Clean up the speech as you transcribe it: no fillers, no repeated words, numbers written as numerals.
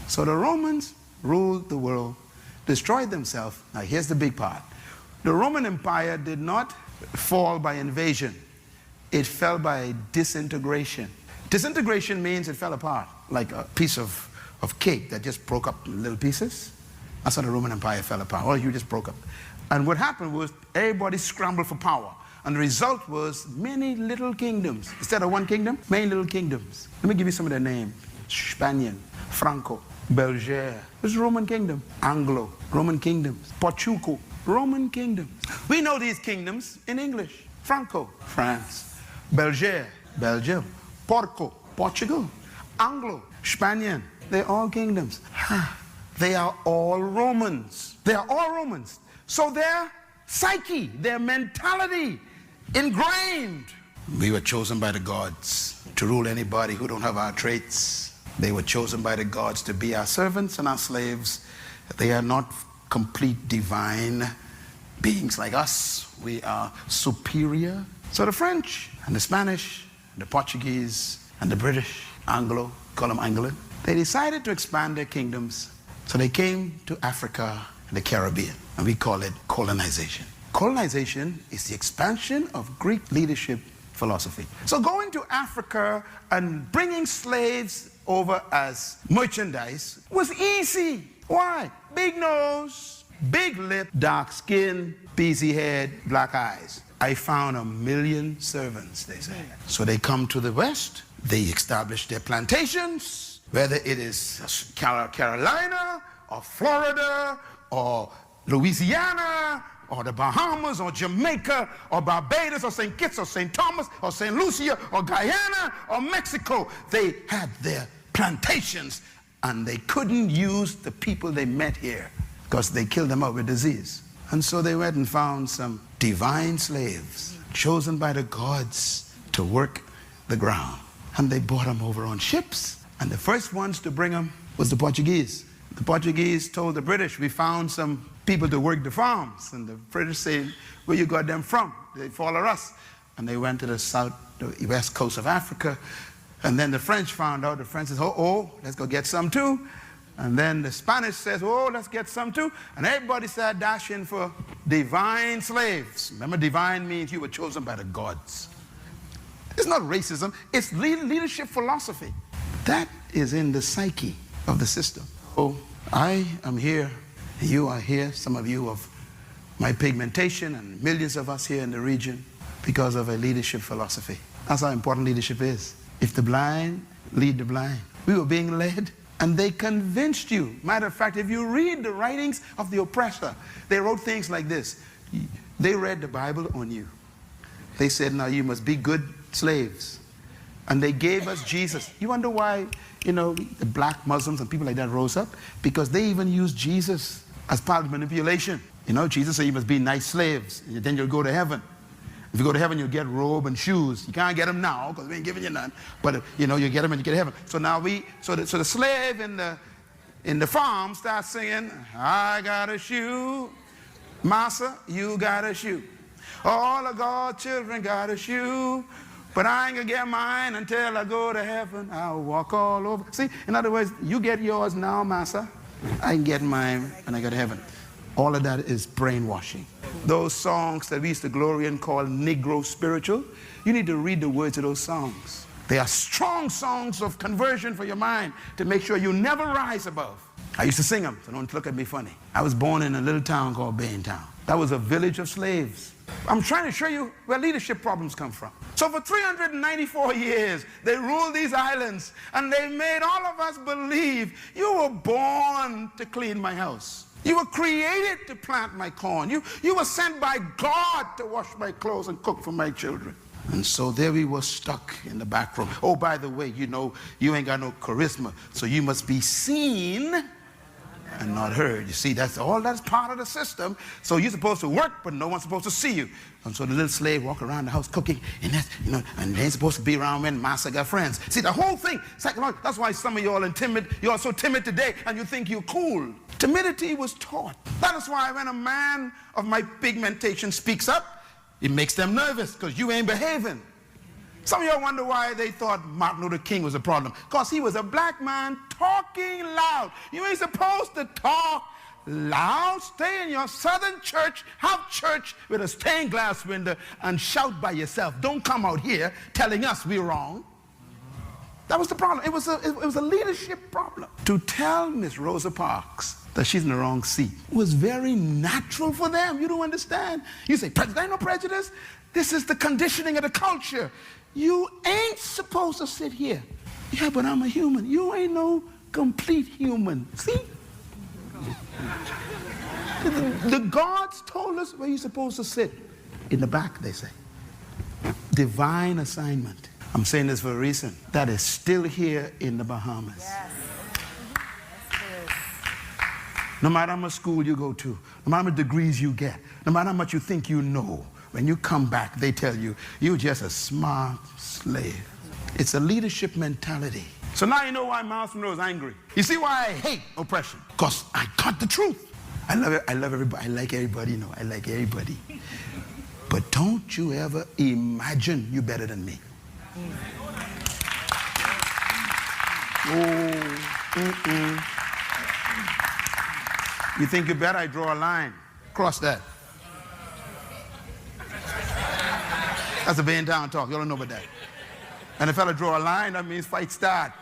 So the Romans ruled the world, destroyed themselves. Now here's the big part. The Roman Empire did not fall by invasion. It fell by disintegration. Disintegration means it fell apart, like a piece of cake that just broke up in little pieces. That's how the Roman Empire fell apart. Well, you just broke up. And what happened was everybody scrambled for power. And the result was many little kingdoms. Instead of one kingdom, many little kingdoms. Let me give you some of their names. Spanian, Franco, Belgier. It was Roman kingdom. Anglo, Roman kingdoms. Portugal, Roman kingdoms. We know these kingdoms in English. Franco, France. Belgier, Belgium. Porco, Portugal. Anglo, Spanian. They're all kingdoms. They are all Romans. They are all Romans. So their psyche, their mentality, ingrained. We were chosen by the gods to rule anybody who don't have our traits. They were chosen by the gods to be our servants and our slaves. They are not complete divine beings like us. We are superior. So the French and the Spanish, and the Portuguese and the British, Anglo, call them Anglican, they decided to expand their kingdoms. So they came to Africa and the Caribbean, and we call it colonization. Colonization is the expansion of Greek leadership philosophy. So going to Africa and bringing slaves over as merchandise was easy. Why? Big nose, big lip, dark skin, beezy head, black eyes. I found 1 million servants, they say. So they come to the West, they establish their plantations, whether it is Carolina or Florida or Louisiana or the Bahamas or Jamaica or Barbados or St. Kitts or St. Thomas or St. Lucia or Guyana or Mexico. They had their plantations and they couldn't use the people they met here because they killed them out with disease. And so they went and found some divine slaves chosen by the gods to work the ground. And they brought them over on ships. And the first ones to bring them was the Portuguese. The Portuguese told the British, we found some people to work the farms. And the British said, where you got them from? They follow us. And they went to the west coast of Africa. And then the French found out. The French says, oh, let's go get some too. And then the Spanish says, oh, let's get some too. And everybody started dashing for divine slaves. Remember, divine means you were chosen by the gods. It's not racism. It's leadership philosophy. That is in the psyche of the system. Oh, I am here. You are here. Some of you of my pigmentation and millions of us here in the region because of a leadership philosophy. That's how important leadership is. If the blind lead the blind. We were being led. And they convinced you. Matter of fact, if you read the writings of the oppressor, they wrote things like this. They read the Bible on you. They said, now you must be good slaves. And they gave us Jesus. You wonder why, the black Muslims and people like that rose up? Because they even used Jesus as part of manipulation. Jesus said you must be nice slaves, and then you'll go to heaven. If you go to heaven, you'll get robe and shoes. You can't get them now because we ain't giving you none. But you get them and you get to heaven. So now so the slave in the farm starts singing, I got a shoe, massa, you got a shoe. All of God's children got a shoe, but I ain't gonna get mine until I go to heaven. I'll walk all over. See, in other words, you get yours now, massa. I can get mine when I go to heaven. All of that is brainwashing. Those songs that we used to glory and call Negro spiritual, you need to read the words of those songs. They are strong songs of conversion for your mind to make sure you never rise above. I used to sing them, so don't look at me funny. I was born in a little town called Baintown. That was a village of slaves. I'm trying to show you where leadership problems come from. So for 394 years, they ruled these islands, and they made all of us believe you were born to clean my house. You were created to plant my corn. You were sent by God to wash my clothes and cook for my children. And so there we were stuck in the back room. Oh, by the way, you ain't got no charisma, so you must be seen and not heard. You see, that's part of the system. So you're supposed to work, but no one's supposed to see you. And so the little slave walk around the house cooking, and and they ain't supposed to be around when master got friends. See, the whole thing, psychological. That's why some of y'all are timid. You're so timid today, and you think you're cool. Timidity was taught. That is why when a man of my pigmentation speaks up, it makes them nervous, because you ain't behaving. Some of y'all wonder why they thought Martin Luther King was a problem. Because he was a black man talking loud. You ain't supposed to talk loud. Stay in your southern church, have church with a stained glass window, and shout by yourself. Don't come out here telling us we're wrong. That was the problem. It was a leadership problem. To tell Miss Rosa Parks that she's in the wrong seat was very natural for them. You don't understand. You say, there ain't no prejudice. This is the conditioning of the culture. You ain't supposed to sit here. Yeah, but I'm a human. You ain't no complete human. See? The gods told us where you're supposed to sit. In the back, they say. Divine assignment. I'm saying this for a reason. That is still here in the Bahamas. Yes. No matter how much school you go to, no matter how many degrees you get, no matter how much you think you know, when you come back, they tell you, you're just a smart slave. It's a leadership mentality. So now you know why Myles Munroe is angry. You see why I hate oppression? Because I got the truth. I love it. I love everybody. I like everybody. You know, I like everybody. But don't you ever imagine you're better than me. You think you're better? I draw a line. Cross that. That's a Van Down talk. You don't know about that. And if I draw a line, that means fight start.